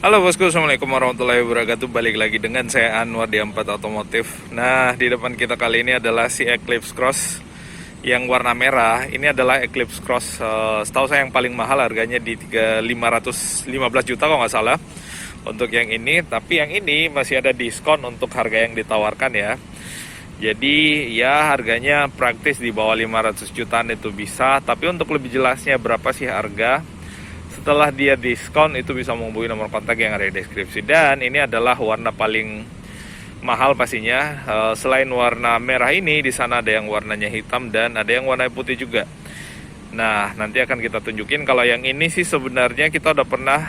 Halo bosku, assalamualaikum warahmatullahi wabarakatuh. Balik lagi dengan saya Anwar di Ampat Otomotif. Nah, di depan kita kali ini adalah si Eclipse Cross yang warna merah. Ini adalah Eclipse Cross, setahu saya yang paling mahal, harganya di 515 juta kalau nggak salah untuk yang ini. Tapi yang ini masih ada diskon untuk harga yang ditawarkan ya. Jadi ya harganya praktis di bawah 500 jutaan itu bisa. Tapi untuk lebih jelasnya berapa sih harga setelah dia diskon, itu bisa menghubungi nomor kontak yang ada di deskripsi. Dan ini adalah warna paling mahal pastinya. Selain warna merah ini, di sana ada yang warnanya hitam dan ada yang warna putih juga. Nah, nanti akan kita tunjukin. Kalau yang ini sih sebenarnya kita udah pernah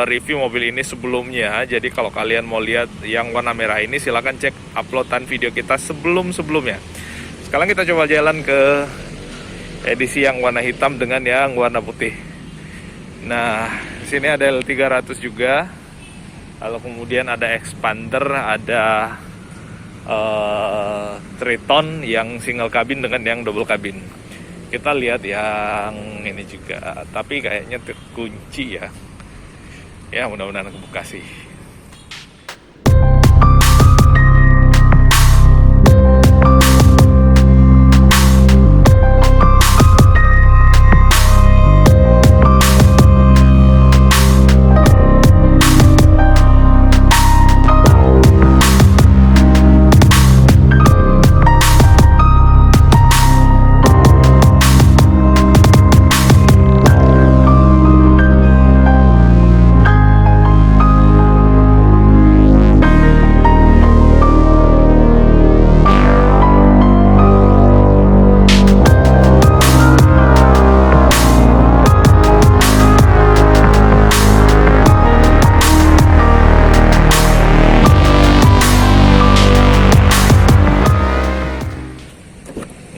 review mobil ini sebelumnya. Jadi kalau kalian mau lihat yang warna merah ini, silahkan cek uploadan video kita sebelum-sebelumnya. Sekarang kita coba jalan ke edisi yang warna hitam dengan yang warna putih. Nah, sini ada L300 juga. Lalu kemudian ada Expander, ada Triton yang single cabin dengan yang double cabin. Kita lihat yang ini juga, tapi kayaknya terkunci ya. Ya, mudah-mudahan kebuka sih.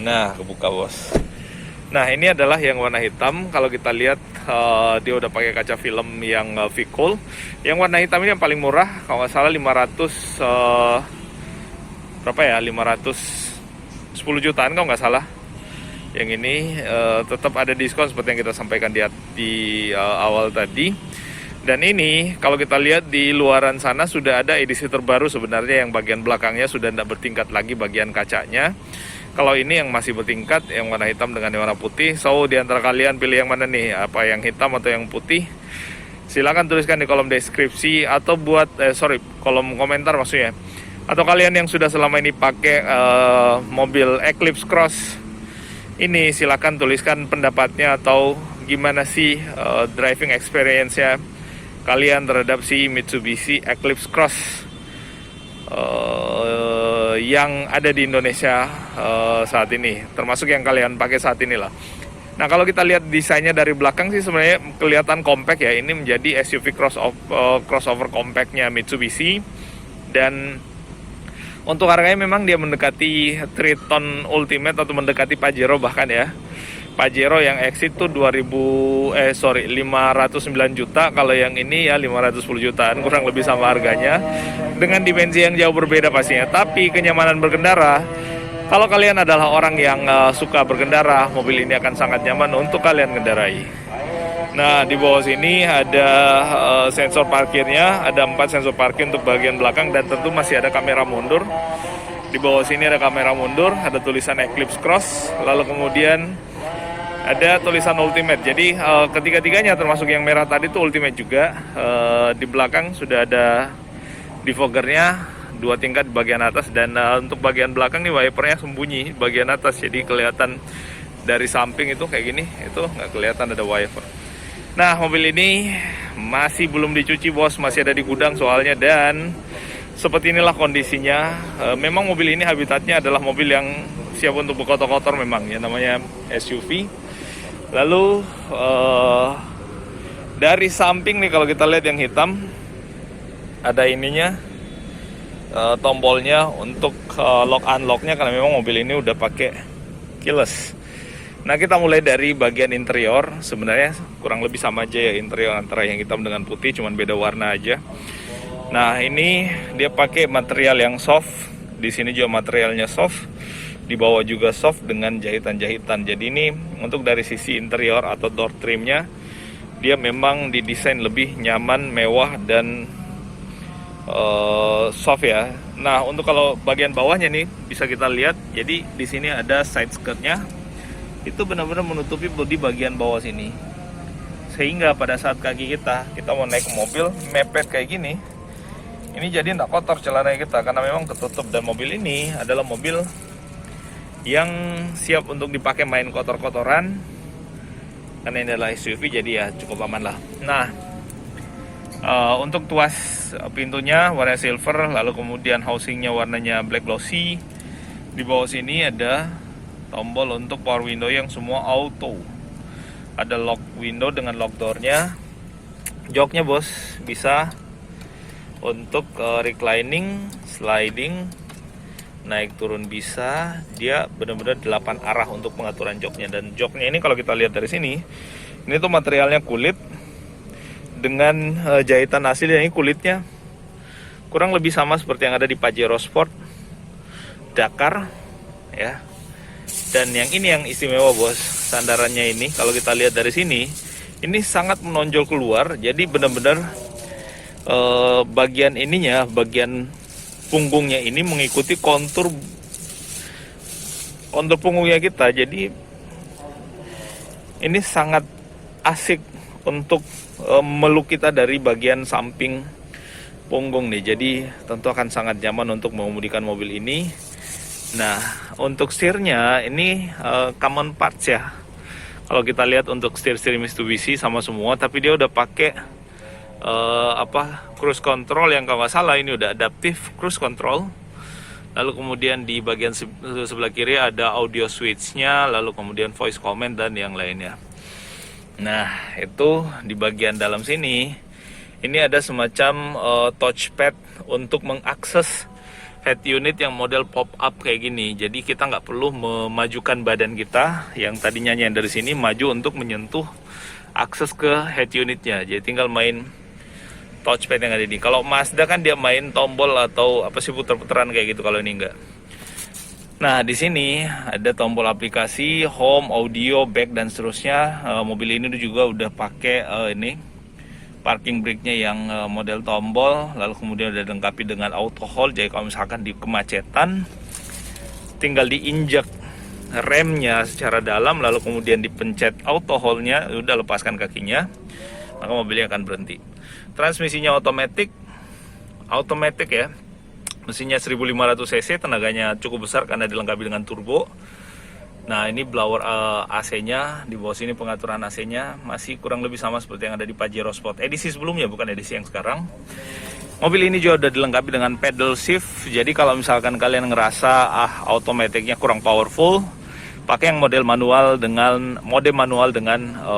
Nah, kebuka bos. Nah, ini adalah yang warna hitam. Kalau kita lihat dia udah pakai kaca film yang V-Cool. Yang warna hitam ini yang paling murah, kalau nggak salah 500 berapa ya? 510 jutaan kalau nggak salah. Yang ini tetap ada diskon seperti yang kita sampaikan di awal tadi. Dan ini kalau kita lihat di luaran sana sudah ada edisi terbaru sebenarnya, yang bagian belakangnya sudah tidak bertingkat lagi bagian kacanya. Kalau ini yang masih bertingkat, yang warna hitam dengan yang warna putih. So, di antara kalian pilih yang mana nih? Apa yang hitam atau yang putih? Silahkan tuliskan di kolom deskripsi atau buat kolom komentar maksudnya. Atau kalian yang sudah selama ini pakai mobil Eclipse Cross ini, silahkan tuliskan pendapatnya atau gimana sih driving experience-nya kalian terhadap si Mitsubishi Eclipse Cross yang ada di Indonesia saat ini, termasuk yang kalian pakai saat ini lah. Nah, kalau kita lihat desainnya dari belakang sih sebenarnya kelihatan compact ya. Ini menjadi SUV crossover compactnya Mitsubishi. Dan untuk harganya memang dia mendekati Triton Ultimate atau mendekati Pajero bahkan ya. Pajero yang Exit tuh 509 juta, kalau yang ini ya 510 jutaan, kurang lebih sama harganya, dengan dimensi yang jauh berbeda pastinya. Tapi kenyamanan berkendara, kalau kalian adalah orang yang suka berkendara, mobil ini akan sangat nyaman untuk kalian kendarai. Nah, di bawah sini ada sensor parkirnya, ada 4 sensor parkir untuk bagian belakang, dan tentu masih ada kamera mundur. Di bawah sini ada kamera mundur, ada tulisan Eclipse Cross, lalu kemudian ada tulisan Ultimate. Jadi ketiga-tiganya termasuk yang merah tadi itu Ultimate juga. Di belakang sudah ada defoggernya 2 tingkat di bagian atas, dan untuk bagian belakang nih wipernya sembunyi bagian atas, jadi kelihatan dari samping itu kayak gini, itu nggak kelihatan ada wiper. Nah, mobil ini masih belum dicuci bos, masih ada di gudang soalnya, dan seperti inilah kondisinya. Memang mobil ini habitatnya adalah mobil yang siap untuk berkotor-kotor memang ya, namanya SUV. Lalu dari samping nih kalau kita lihat yang hitam, ada ininya, tombolnya untuk lock unlocknya, karena memang mobil ini udah pakai keyless. Nah, kita mulai dari bagian interior. Sebenarnya kurang lebih sama aja ya interior antara yang hitam dengan putih, cuman beda warna aja. Nah, ini dia pakai material yang soft. Di sini juga materialnya soft. Di bawah juga soft dengan jahitan-jahitan. Jadi ini untuk dari sisi interior atau door trimnya, dia memang didesain lebih nyaman, mewah, dan soft ya. Nah, untuk kalau bagian bawahnya nih bisa kita lihat. Jadi di sini ada side skirtnya. Itu benar-benar menutupi bodi bagian bawah sini. Sehingga pada saat kaki kita mau naik ke mobil mepet kayak gini, ini jadi nggak kotor celana kita karena memang ketutup. Dan mobil ini adalah mobil yang siap untuk dipakai main kotor-kotoran, karena ini adalah SUV, jadi ya cukup aman lah. Nah, untuk tuas pintunya warna silver, lalu kemudian housingnya warnanya black glossy. Di bawah sini ada tombol untuk power window yang semua auto. Ada lock window dengan lock doornya. Joknya bos bisa untuk reclining, sliding, naik turun bisa. Dia benar-benar 8 arah untuk pengaturan joknya. Dan joknya ini kalau kita lihat dari sini, ini tuh materialnya kulit dengan jahitan asli. Dan ini kulitnya kurang lebih sama seperti yang ada di Pajero Sport Dakar ya. Dan yang ini yang istimewa bos, sandarannya ini kalau kita lihat dari sini, ini sangat menonjol keluar. Jadi benar-benar bagian ininya, bagian punggungnya ini mengikuti kontur punggungnya kita. Jadi ini sangat asik untuk meluk kita dari bagian samping punggung nih. Jadi tentu akan sangat nyaman untuk mengemudikan mobil ini. Nah, untuk setirnya ini common parts ya. Kalau kita lihat untuk setir Mitsubishi sama semua, tapi dia udah pakai cruise control yang kalau nggak salah ini udah adaptive cruise control. Lalu kemudian di bagian sebelah kiri ada audio switch-nya, lalu kemudian voice comment dan yang lainnya. Nah, itu di bagian dalam sini ini ada semacam touchpad untuk mengakses head unit yang model pop up kayak gini. Jadi kita nggak perlu memajukan badan kita yang tadinya dari sini maju untuk menyentuh akses ke head unitnya. Jadi tinggal main touchpad yang ada ini. Kalau Mazda kan dia main tombol atau apa sih, puter-puteran kayak gitu. Kalau ini enggak. Nah, di sini ada tombol aplikasi, home, audio, back dan seterusnya. Mobil ini juga udah pakai ini parking brake-nya yang model tombol, lalu kemudian udah dilengkapi dengan auto hold. Jadi kalau misalkan di kemacetan, tinggal diinjak remnya secara dalam, lalu kemudian dipencet auto hold-nya, udah lepaskan kakinya, maka mobilnya akan berhenti. Transmisinya otomatis ya. Mesinnya 1500 cc, tenaganya cukup besar karena dilengkapi dengan turbo. Nah, ini blower AC-nya, di bawah sini pengaturan AC-nya masih kurang lebih sama seperti yang ada di Pajero Sport edisi sebelumnya, bukan edisi yang sekarang. Mobil ini juga udah dilengkapi dengan pedal shift. Jadi kalau misalkan kalian ngerasa automaticnya kurang powerful, pakai yang model manual dengan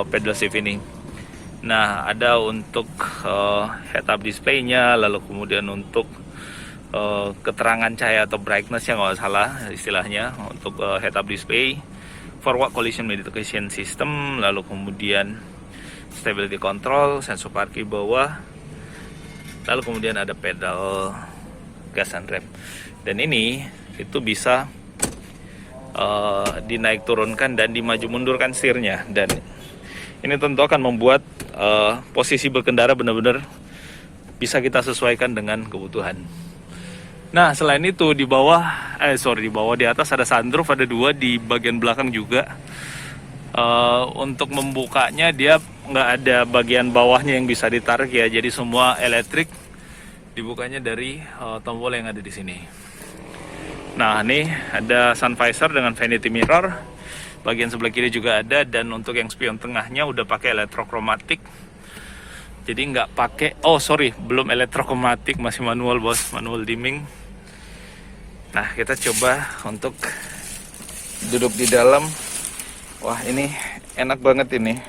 pedal shift ini. Nah, ada untuk head up display-nya, lalu kemudian untuk keterangan cahaya atau brightness yang nggak salah istilahnya, untuk head up display, forward collision mitigation system, lalu kemudian stability control, sensor parkir bawah, lalu kemudian ada pedal gas and rem. Dan ini itu bisa dinaik turunkan dan dimaju mundurkan setirnya. Dan ini tentu akan membuat posisi berkendara benar-benar bisa kita sesuaikan dengan kebutuhan. Nah, selain itu di atas ada sunroof, ada 2 di bagian belakang juga. Untuk membukanya dia nggak ada bagian bawahnya yang bisa ditarik ya, jadi semua elektrik. Dibukanya dari tombol yang ada di sini. Nah, ini ada sun visor dengan vanity mirror. Bagian sebelah kiri juga ada, dan untuk yang spion tengahnya udah pakai elektrokromatik. Jadi nggak pakai, belum elektrokromatik, masih manual bos, manual dimming. Nah, kita coba untuk duduk di dalam. Wah, ini enak banget ini.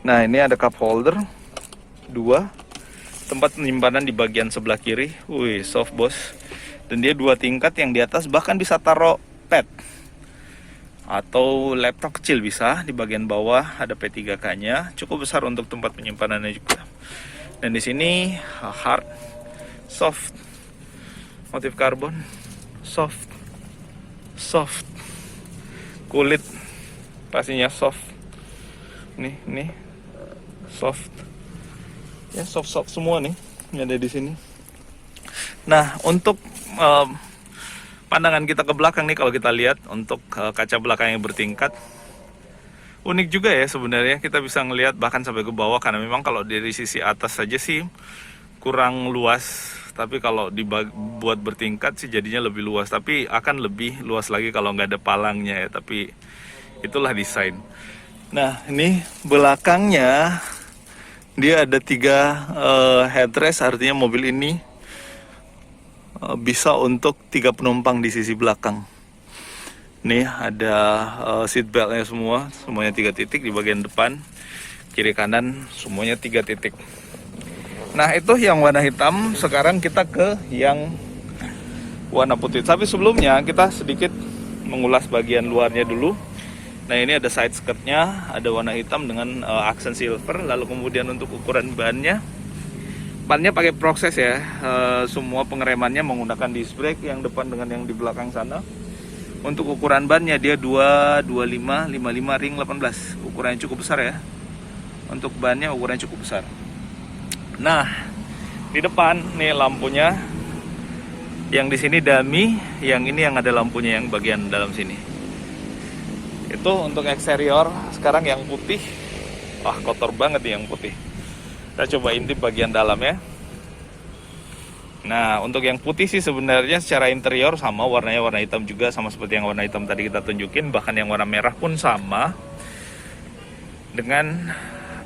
Nah, ini ada cup holder 2, tempat penyimpanan di bagian sebelah kiri. Wih, soft bos. Dan dia 2 tingkat, yang di atas bahkan bisa taruh pad atau laptop kecil bisa. Di bagian bawah ada P3K-nya, cukup besar untuk tempat penyimpanannya juga. Dan di sini hard, soft, motif karbon, soft, kulit pastinya soft. Nih, soft. Ya, soft semua nih yang ada di sini. Nah, untuk pandangan kita ke belakang nih, kalau kita lihat untuk kaca belakang yang bertingkat, unik juga ya sebenarnya. Kita bisa ngelihat bahkan sampai ke bawah, karena memang kalau dari sisi atas saja sih kurang luas, tapi kalau dibuat bertingkat sih jadinya lebih luas. Tapi akan lebih luas lagi kalau nggak ada palangnya ya, tapi itulah desain. Nah, ini belakangnya dia ada 3 headrest, artinya mobil ini bisa untuk 3 penumpang di sisi belakang. Nih ada seat beltnya semuanya 3 titik di bagian depan, kiri kanan semuanya 3 titik. Nah, itu yang warna hitam. Sekarang kita ke yang warna putih. Tapi sebelumnya kita sedikit mengulas bagian luarnya dulu. Nah, ini ada side skirtnya, ada warna hitam dengan aksen silver. Lalu kemudian untuk ukuran bannya pakai proses ya. Semua pengeremannya menggunakan disc brake, yang depan dengan yang di belakang sana. Untuk ukuran bannya dia 225 55 ring 18. Ukurannya cukup besar ya. Untuk bannya ukurannya cukup besar. Nah, di depan nih lampunya. Yang di sini dummy, yang ini yang ada lampunya yang bagian dalam sini. Itu untuk eksterior. Sekarang yang putih. Wah, kotor banget nih yang putih. Kita coba intip bagian dalam ya. Nah, untuk yang putih sih sebenarnya secara interior sama, warnanya warna hitam juga, sama seperti yang warna hitam tadi kita tunjukin. Bahkan yang warna merah pun sama dengan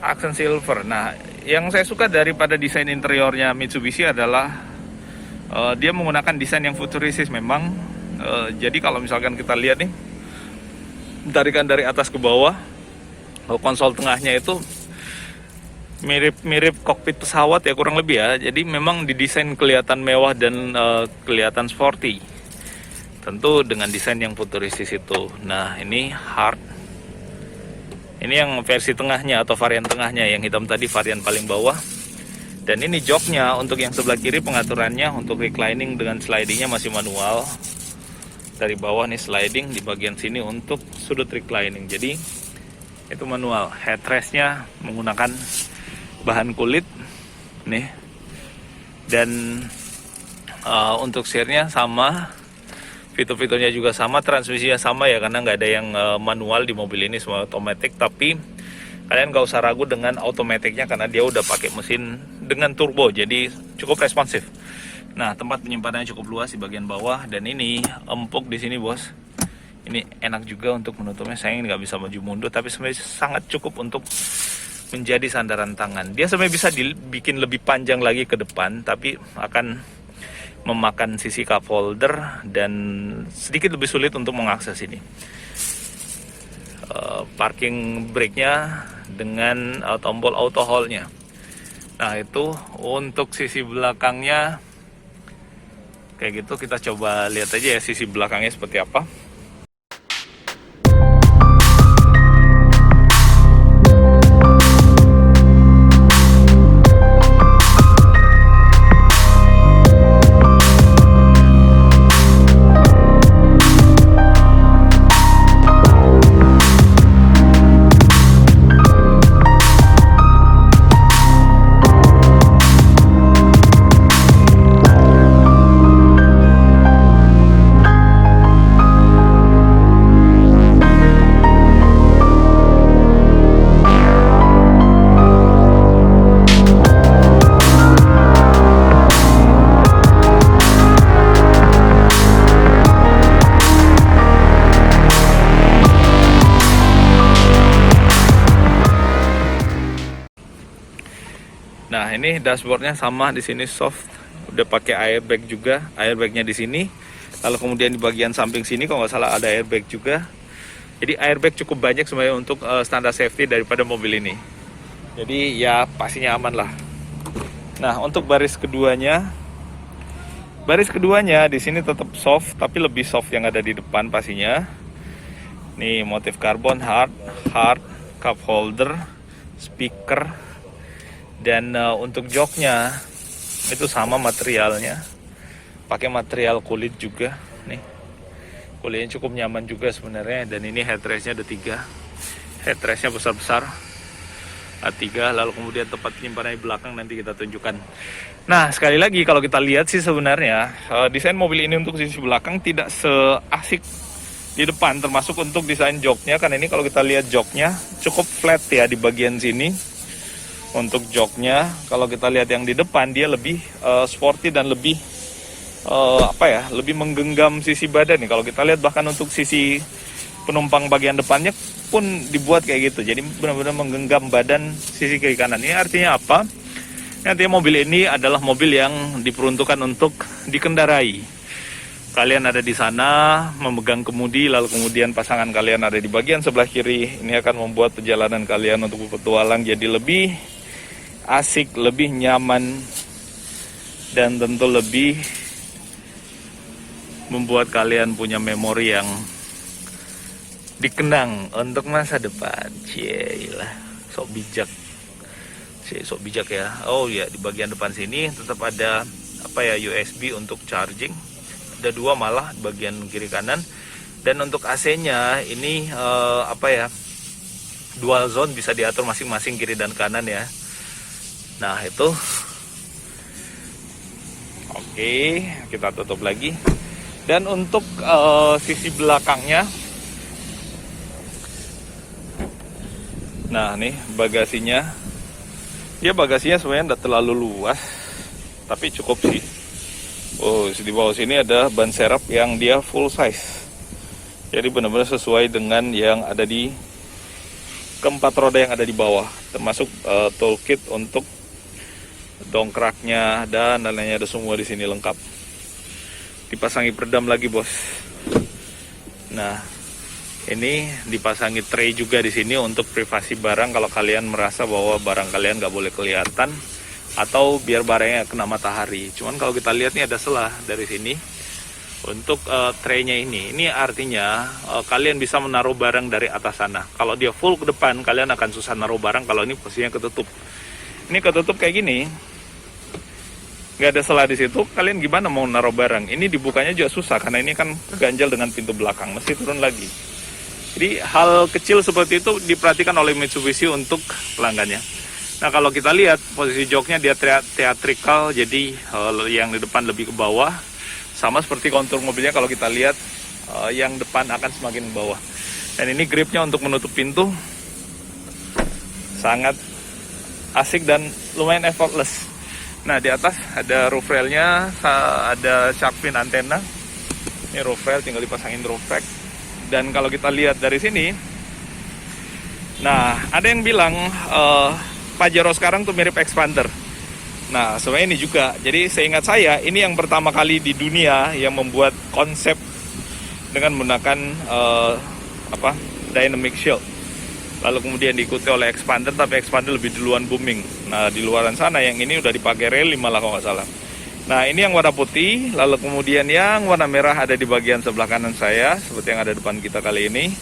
aksen silver. Nah, yang saya suka daripada desain interiornya Mitsubishi adalah dia menggunakan desain yang futuristis memang. Jadi kalau misalkan kita lihat nih, tarikan dari atas ke bawah, konsol tengahnya itu mirip kokpit pesawat ya, kurang lebih ya. Jadi memang didesain kelihatan mewah dan kelihatan sporty. Tentu dengan desain yang futuristis itu. Nah, ini hard. Ini yang versi tengahnya atau varian tengahnya, yang hitam tadi varian paling bawah. Dan ini joknya untuk yang sebelah kiri, pengaturannya untuk reclining dengan slidingnya masih manual. Dari bawah nih sliding, di bagian sini untuk sudut reclining. Jadi itu manual. Headrestnya menggunakan bahan kulit nih, dan untuk setirnya sama, fitur-fiturnya juga sama, transmisinya sama ya, karena nggak ada yang manual di mobil ini, semua otomatis. Tapi kalian nggak usah ragu dengan otomatiknya, karena dia udah pakai mesin dengan turbo, jadi cukup responsif. Nah, tempat penyimpanannya cukup luas di bagian bawah, dan ini empuk di sini bos. Ini enak juga untuk menutupnya. Sayang nggak bisa maju mundur, tapi sebenarnya sangat cukup untuk menjadi sandaran tangan. Dia sebenarnya bisa dibikin lebih panjang lagi ke depan, tapi akan memakan sisi cup holder dan sedikit lebih sulit untuk mengakses ini. Parking brake-nya dengan tombol auto hold-nya. Nah, itu untuk sisi belakangnya kayak gitu. Kita coba lihat aja ya sisi belakangnya seperti apa. ini dashboardnya sama di sini soft, udah pakai airbag juga, airbagnya di sini. Lalu kemudian di bagian samping sini kalau nggak salah ada airbag juga. Jadi airbag cukup banyak sebenarnya untuk standar safety daripada mobil ini. Jadi ya pastinya aman lah. Nah untuk baris keduanya di sini tetap soft, tapi lebih soft yang ada di depan pastinya. Nih motif karbon hard cup holder, speaker, dan untuk joknya itu sama materialnya, pakai material kulit juga. Nih kulitnya cukup nyaman juga sebenarnya. Dan ini headrestnya ada 3, headrestnya besar-besar, A3. Lalu kemudian tempat penyimpanan di belakang nanti kita tunjukkan. Nah sekali lagi kalau kita lihat sih sebenarnya desain mobil ini untuk sisi belakang tidak seasik di depan, termasuk untuk desain joknya. Karena ini kalau kita lihat joknya cukup flat ya di bagian sini. Untuk joknya kalau kita lihat yang di depan dia lebih sporty dan lebih lebih menggenggam sisi badan nih. Kalau kita lihat bahkan untuk sisi penumpang bagian depannya pun dibuat kayak gitu. Jadi benar-benar menggenggam badan sisi kiri kanan. Ini artinya apa? Ini artinya mobil ini adalah mobil yang diperuntukkan untuk dikendarai. Kalian ada di sana memegang kemudi, lalu kemudian pasangan kalian ada di bagian sebelah kiri. Ini akan membuat perjalanan kalian untuk berpetualang jadi lebih asik, lebih nyaman, dan tentu lebih membuat kalian punya memori yang dikenang untuk masa depan. Cielah, sok bijak. Sok bijak ya. Oh ya, di bagian depan sini tetap ada USB untuk charging. Ada 2 malah bagian kiri kanan. Dan untuk AC-nya ini dual zone, bisa diatur masing-masing kiri dan kanan ya. Nah itu oke, kita tutup lagi. Dan untuk sisi belakangnya, nah nih bagasinya, ya bagasinya sebenarnya tidak terlalu luas, tapi cukup sih. Oh, di bawah sini ada ban serep yang dia full size. Jadi benar-benar sesuai dengan yang ada di keempat roda yang ada di bawah, termasuk toolkit untuk dongkraknya dan lainnya ada semua di sini lengkap. Dipasangi peredam lagi, bos. Nah, ini dipasangi tray juga di sini untuk privasi barang kalau kalian merasa bahwa barang kalian nggak boleh kelihatan, atau biar barangnya kena matahari. Cuman kalau kita lihat nih ada selah dari sini untuk traynya ini artinya kalian bisa menaruh barang dari atas sana. Kalau dia full ke depan, kalian akan susah naruh barang. Kalau ini posisinya ketutup, ini ketutup kayak gini, nggak ada selah di situ, kalian gimana mau naruh barang? Ini dibukanya juga susah karena ini kan keganjal dengan pintu belakang, mesti turun lagi. Jadi hal kecil seperti itu diperhatikan oleh Mitsubishi untuk pelanggannya. Nah kalau kita lihat posisi joknya dia theatrical, jadi yang di depan lebih ke bawah, sama seperti kontur mobilnya. Kalau kita lihat yang depan akan semakin ke bawah. Dan ini gripnya untuk menutup pintu sangat asik dan lumayan effortless. Nah di atas ada roof railnya, ada shark fin antena. Ini roof rail, tinggal dipasangin roof rack. Dan kalau kita lihat dari sini, nah ada yang bilang Pajero sekarang tuh mirip Expander. Nah sebenarnya ini juga, jadi seingat saya ini yang pertama kali di dunia yang membuat konsep dengan menggunakan dynamic shield. Lalu kemudian diikuti oleh Expander, tapi Expander lebih duluan booming. Nah di luaran sana yang ini udah dipakai rally malah kalau nggak salah. Nah ini yang warna putih, lalu kemudian yang warna merah ada di bagian sebelah kanan saya, seperti yang ada depan kita kali ini.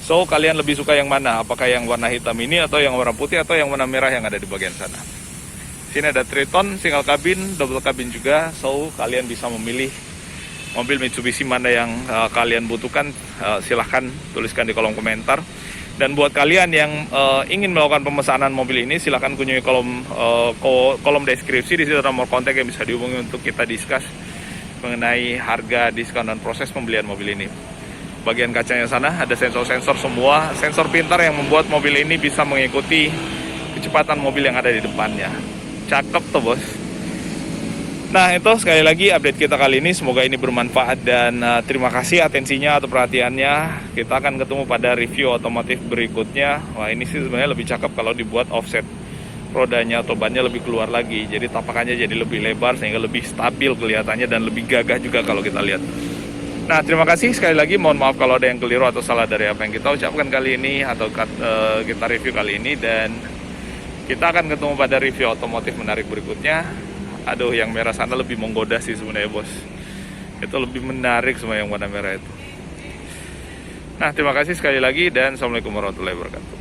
So, kalian lebih suka yang mana? Apakah yang warna hitam ini, atau yang warna putih, atau yang warna merah yang ada di bagian sana? Sini ada Triton, single cabin, double cabin juga. So, kalian bisa memilih mobil Mitsubishi mana yang kalian butuhkan. Silahkan tuliskan di kolom komentar. Dan buat kalian yang ingin melakukan pemesanan mobil ini, silahkan kunjungi kolom deskripsi. Di situ ada nomor kontak yang bisa dihubungi untuk kita discuss mengenai harga, diskon, dan proses pembelian mobil ini. Bagian kacanya sana ada sensor-sensor semua, sensor pintar yang membuat mobil ini bisa mengikuti kecepatan mobil yang ada di depannya. Cakep tuh bos. Nah itu sekali lagi update kita kali ini, semoga ini bermanfaat dan terima kasih atensinya atau perhatiannya. Kita akan ketemu pada review otomotif berikutnya. Wah ini sih sebenarnya lebih cakep kalau dibuat offset rodanya atau bannya lebih keluar lagi. Jadi tapakannya jadi lebih lebar sehingga lebih stabil kelihatannya dan lebih gagah juga kalau kita lihat. Nah, terima kasih sekali lagi. Mohon maaf kalau ada yang keliru atau salah dari apa yang kita ucapkan kali ini atau kita review kali ini, dan kita akan ketemu pada review otomotif menarik berikutnya. Aduh, yang merah sana lebih menggoda sih sebenarnya, bos. Itu lebih menarik semua yang warna merah itu. Nah, terima kasih sekali lagi dan Assalamualaikum warahmatullahi wabarakatuh.